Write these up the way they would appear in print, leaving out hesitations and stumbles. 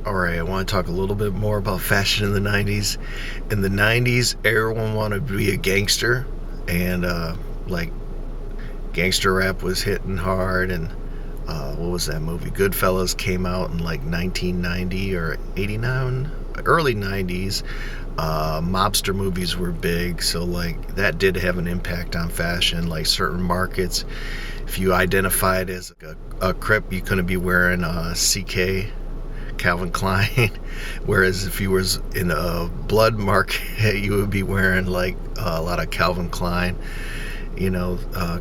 Alright, I want to talk a little bit more about fashion in the 90s. In the 90s, everyone wanted to be a gangster, and like gangster rap was hitting hard. And what was that movie? Goodfellas came out in like 1990 or 89, early 90s. Mobster movies were big, so like that did have an impact on fashion. Like certain markets, if you identified as a Crip, you couldn't be wearing CK Calvin Klein, whereas if you was in a blood market, you would be wearing like a lot of Calvin Klein.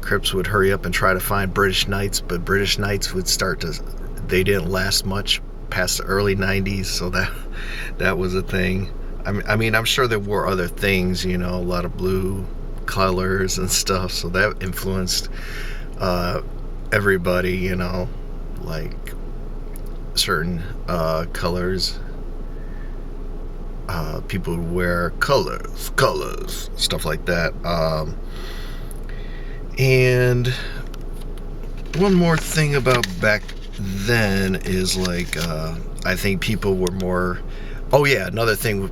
Crips would hurry up and try to find British Knights, but British Knights would they didn't last much past the early 90s, so that was a thing. I mean, I'm sure there were other things, a lot of blue colors and stuff, so that influenced everybody, like certain colors. People would wear colors, stuff like that. And one more thing about back then is like, I think people were more. Oh yeah, another thing,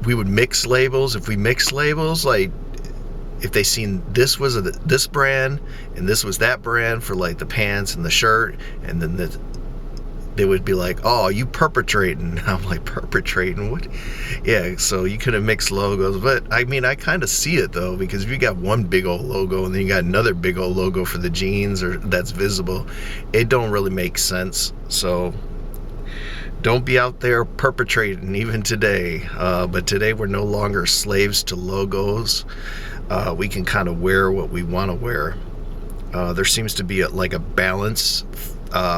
we would mix labels. If we mix labels, like if they seen this was this brand and this was that brand for like the pants and the shirt, and then they would be like, "Oh, you perpetrating?" I'm like, "Perpetrating? What?" Yeah, so you couldn't mix logos, but I mean, I kind of see it though, because if you got one big old logo and then you got another big old logo for the jeans or that's visible, it don't really make sense. So don't be out there perpetrating even today. But today we're no longer slaves to logos. We can kind of wear what we want to wear. There seems to be like a balance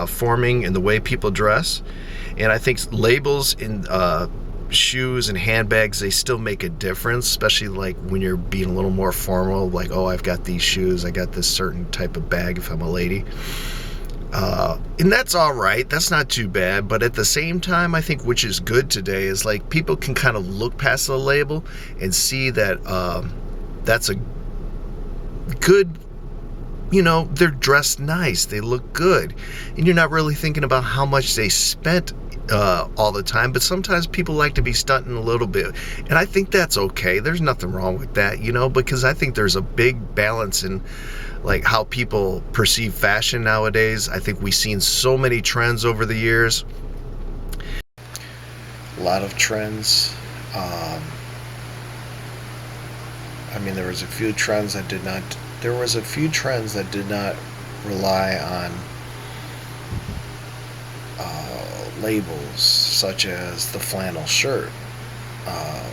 forming in the way people dress, and I think labels in shoes and handbags, they still make a difference, especially like when you're being a little more formal, like, oh, I've got these shoes, I got this certain type of bag if I'm a lady. And that's all right, that's not too bad, but at the same time, I think which is good today is like people can kind of look past the label and see that that's a good, they're dressed nice, they look good, and you're not really thinking about how much they spent all the time. But sometimes people like to be stunting a little bit, and I think that's okay. There's nothing wrong with that, because I think there's a big balance in like how people perceive fashion nowadays. I think we've seen so many trends over the years, a lot of trends. I mean, there was a few trends that did not. There was a few trends that did not rely on labels, such as the flannel shirt. Uh,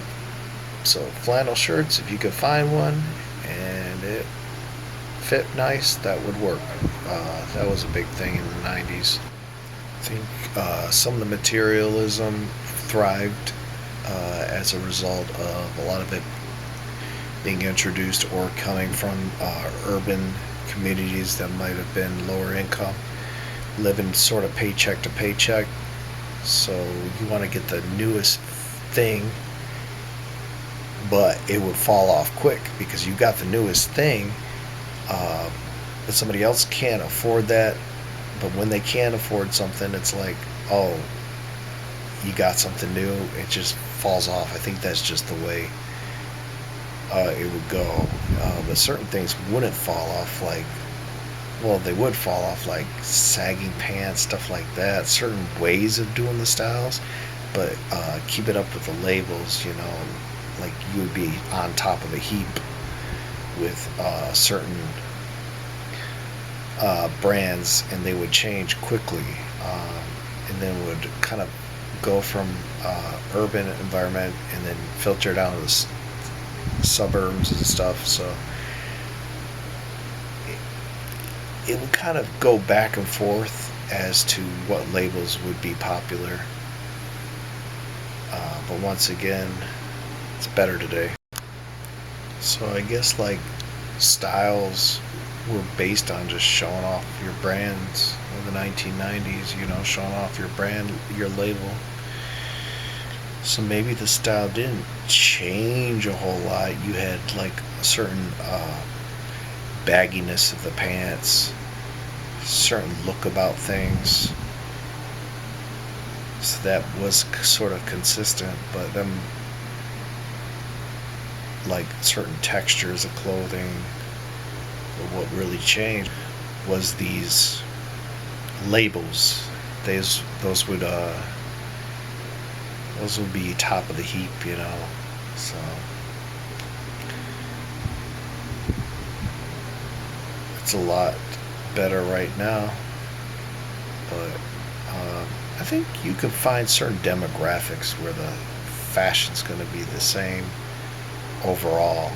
so flannel shirts, if you could find one and it fit nice, that would work. That was a big thing in the 90s. I think some of the materialism thrived as a result of a lot of it being introduced or coming from urban communities that might have been lower income, living sort of paycheck to paycheck. So you want to get the newest thing, but it would fall off quick because you got the newest thing, but somebody else can't afford that. But when they can afford something, it's like, oh, you got something new, it just falls off. I think that's just the way it would go. But certain things wouldn't fall off, like, well, they would fall off, like sagging pants, stuff like that, certain ways of doing the styles, but keep it up with the labels, like you would be on top of a heap with certain brands, and they would change quickly, and then would kind of go from urban environment and then filter down to the suburbs and stuff. So it would kind of go back and forth as to what labels would be popular. But once again, it's better today. So I guess like styles were based on just showing off your brands in the 1990s, showing off your brand, your label. So maybe the style didn't change a whole lot. You had like a certain bagginess of the pants, certain look about things. So that was sort of consistent, but then like certain textures of clothing, but what really changed was these labels. Those would be top of the heap, you know. So it's a lot better right now, but I think you can find certain demographics where the fashion's going to be the same overall,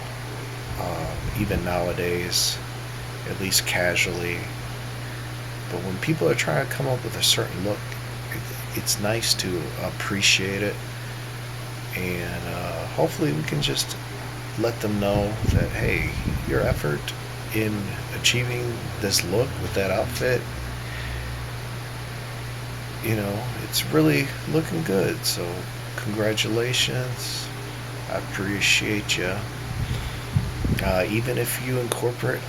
even nowadays, at least casually. But when people are trying to come up with a certain look, it's nice to appreciate it, and hopefully we can just let them know that, hey, your effort in achieving this look with that outfit, you know, it's really looking good. So congratulations. I appreciate you. Even if you incorporate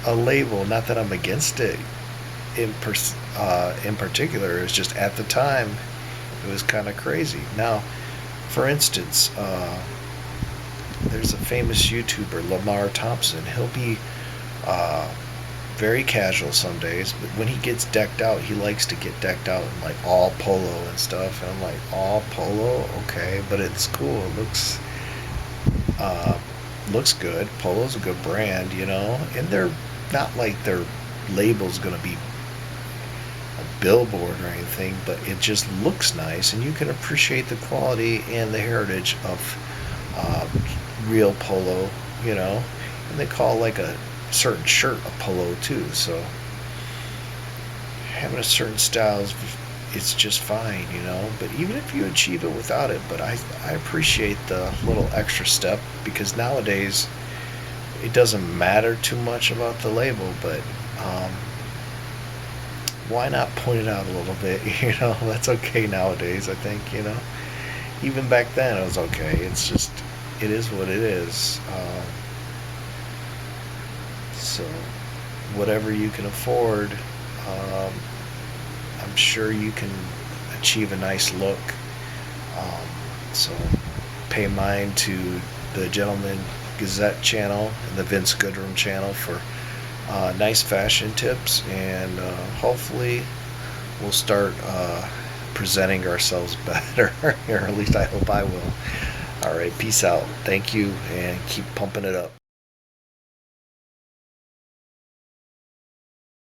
a label, not that I'm against it in particular, it's just at the time it was kind of crazy. Now, for instance, there's a famous YouTuber, Lamar Thompson. He'll be very casual some days, but when he gets decked out, he likes to get decked out in like all polo and stuff. And I'm like, all polo, okay, but it's cool. It looks good. Polo's a good brand, you know, and they're not like their label's gonna be a billboard or anything, but it just looks nice, and you can appreciate the quality and the heritage of real polo, you know. And they call like a certain shirt a polo too, so having a certain style it's just fine, you know. But even if you achieve it without it, but I appreciate the little extra step, because nowadays it doesn't matter too much about the label, but why not point it out a little bit? You know, that's okay nowadays, I think, you know. Even back then it was okay. It's just, it is what it is. So whatever you can afford, I'm sure you can achieve a nice look. So pay mine to the Gentleman Gazette channel and the Vince Goodrum channel for nice fashion tips, and hopefully we'll start presenting ourselves better, or at least I hope I will. All right, peace out. Thank you, and keep pumping it up.